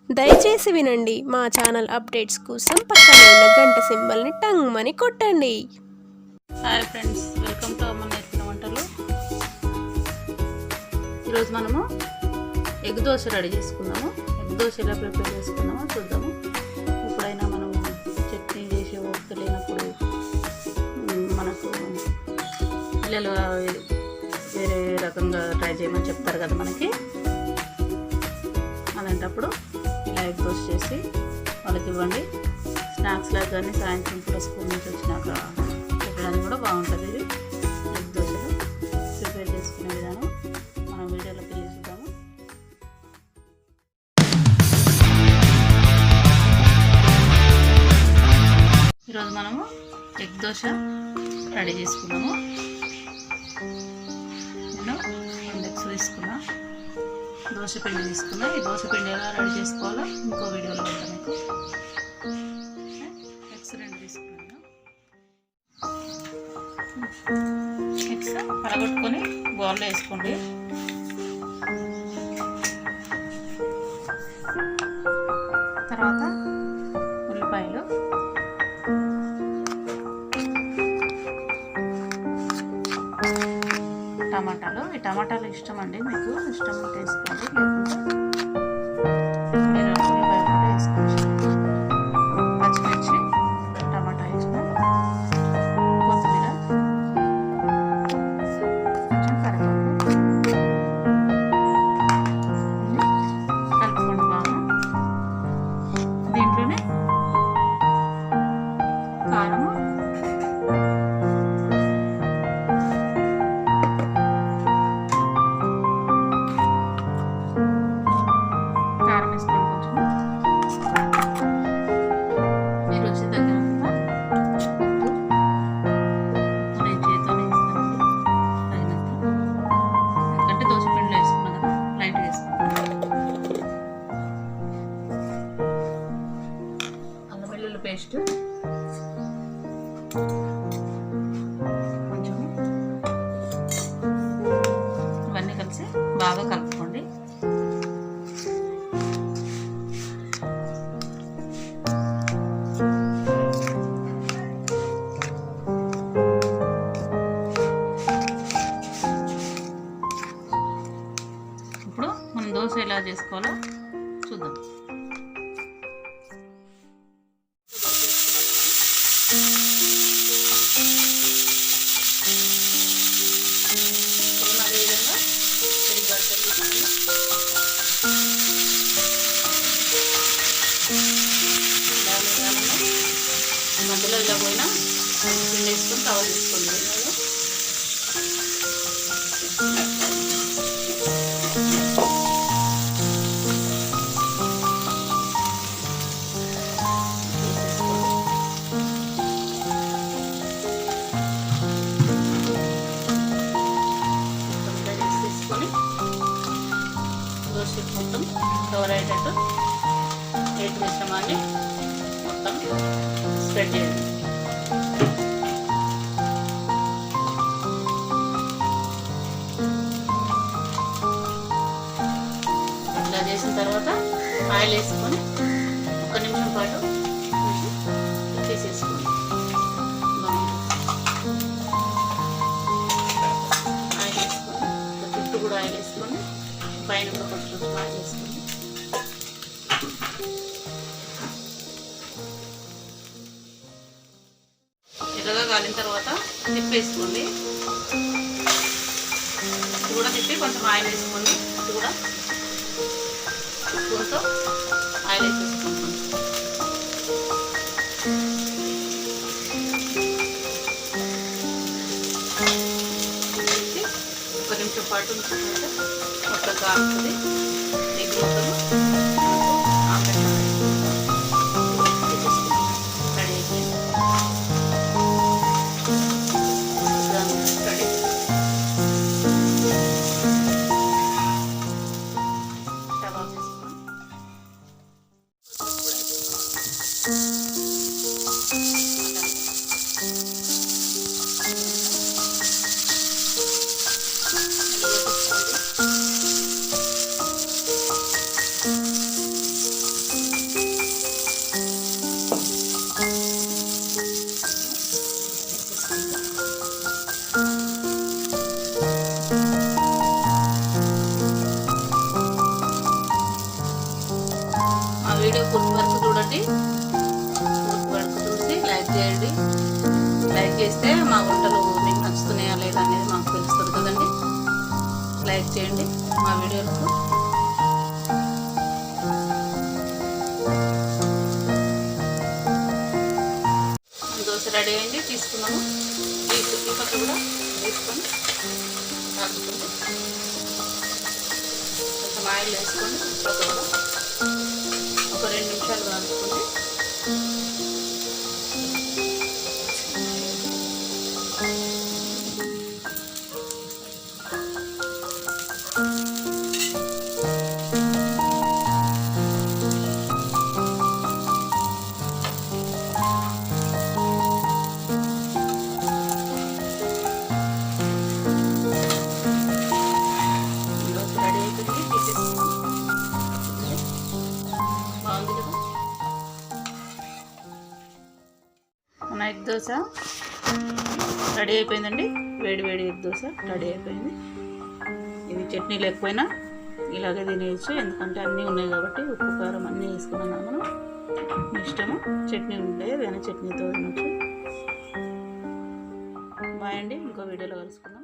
దయచేసి వినండి. మా ఛానల్ అప్డేట్స్ కోసం పక్కనే ఉన్న గంట సింబల్ని టంగ్మని కొట్టండి. హాయ్ ఫ్రెండ్స్, వెల్కమ్ టు అమ్మ నేర్పిన వంటలు. ఈరోజు మనము ఎగ్ దోశ రెడీ చేసుకుందాము. ఎగ్ దోశ ఎలా ప్రిపేర్ చేసుకుందామో చూద్దాము. ఎప్పుడైనా మనం చట్నీ చేసే ఓపిక లేనప్పుడు మనకు పిల్లలు వేరే రకంగా ట్రై చేయమని చెప్తారు కదా మనకి. అలాంటప్పుడు ఇలా ఎగ్ దోశ చేసి వాళ్ళకి ఇవ్వండి. స్నాక్స్ లాగా కానీ సాయంత్రం కూడా స్కూల్ నుంచి వచ్చినాక పెట్టడానికి కూడా బాగుంటుంది. ఇది ఎగ్ దోశలు ప్రిపేర్ చేసుకునే విధానం మనం వీడియోలోకి వెళ్ళి చూద్దాము. ఈరోజు మనము ఎగ్ దోశ రెడీ చేసుకున్నాము. నేను 2 ఎగ్స్ తీసుకున్నా, దోశ పిండి తీసుకున్నా. ఈ దోశ పిండి ఎలా రెడీ చేసుకోవాలో ఇంకో వీడియోలో ఉంటాను మీకు. ఎగ్స్ 2 తీసుకున్నాను. ఎగ్స్ పలగొట్టుకొని బౌల్లో వేసుకోండి. తర్వాత ఉల్లిపాయలు, టమాటాలు. ఈ టమాటాలు ఇష్టం అండి, మీకు ఇష్టం ఉంటే వేసుకోండి, లేకుంటే ఉల్లిపాయ కూడా వేసుకోవచ్చు. పచ్చిమిర్చి, టమాటా వేసిన, కొత్తిమీర, కొంచెం కరివేపాకు కలుపుకోండి బాగా. దీంట్లోనే కారము, పేస్ట్ కొంచెం, ఇవన్నీ కలిసి బాగా కలుపుకోండి. ఇప్పుడు మనం దోశ ఎలా చేసుకోవాలో చూద్దాం. మధ్యలో ఇలా పోయినా పిండి వేసుకొని కవర్ చేసుకోండి. తీసుకొని దోశ మొత్తం కవర్ అయ్యేటట్టు ఏటి మిశ్రమాన్ని మొత్తం స్ప్రెడ్ చేయండి. ఇలా చేసిన తర్వాత ఆయిల్ వేసుకొని 1 నిమిషం పాటు తీసేసుకోండి. ఆయిల్ వేసుకొని చుట్టూ కూడా ఆయిల్ వేసుకొని పైన కూడా కొంచెం ఆయిల్ వేసుకొని ఎర్రగా కాలిన తర్వాత తిప్పేసుకోండి. ఇది కూడా తిప్పి కొంచెం ఆయిల్ వేసుకోండి. ఇది కూడా స్పూన్తో ఆయిల్ వేసేసుకోండి. కొంచెం 1 నిమిషం పాటు ఉంచుకుంటే మొత్తం కాలుతుంది. ఎగ్ మొత్తం ఆమ్లెట్ రెడీ అయిపోయింది. మా వీడియో పూర్తి వరకు చూడండి. పూర్తి వరకు చూసి లైక్ చేయండి. లైక్ చేస్తే మా వంటలు మీకు నచ్చుతున్నాయా లేదా అనేది మాకు తెలుస్తుంది కదండి. లైక్ చేయండి మా వీడియోలకు. దోశ రెడీ అయింది, తీసుకున్నాము. ఈ పక్క కూడా వేసుకొని కలుపుకుంటే కొంచెం ఆయిల్ వేసుకొని పక్క కూడా ఒక 2 నిమిషాలు కలుపుకుంటే మన ఎగ్ దోశ రెడీ అయిపోయిందండి. వేడి వేడి ఎగ్ దోశ రెడీ అయిపోయింది. ఇది చట్నీ లేకపోయినా ఇలాగే తినేయచ్చు, ఎందుకంటే అన్నీ ఉన్నాయి కాబట్టి. ఉప్పు కారం అన్నీ వేసుకున్నాం మనం, మీ ఇష్టము. చట్నీ ఉంటే ఏదైనా చట్నీతో తినచ్చు. బాయ్ అండి, ఇంకో వీడియోలో కలుసుకుందాం.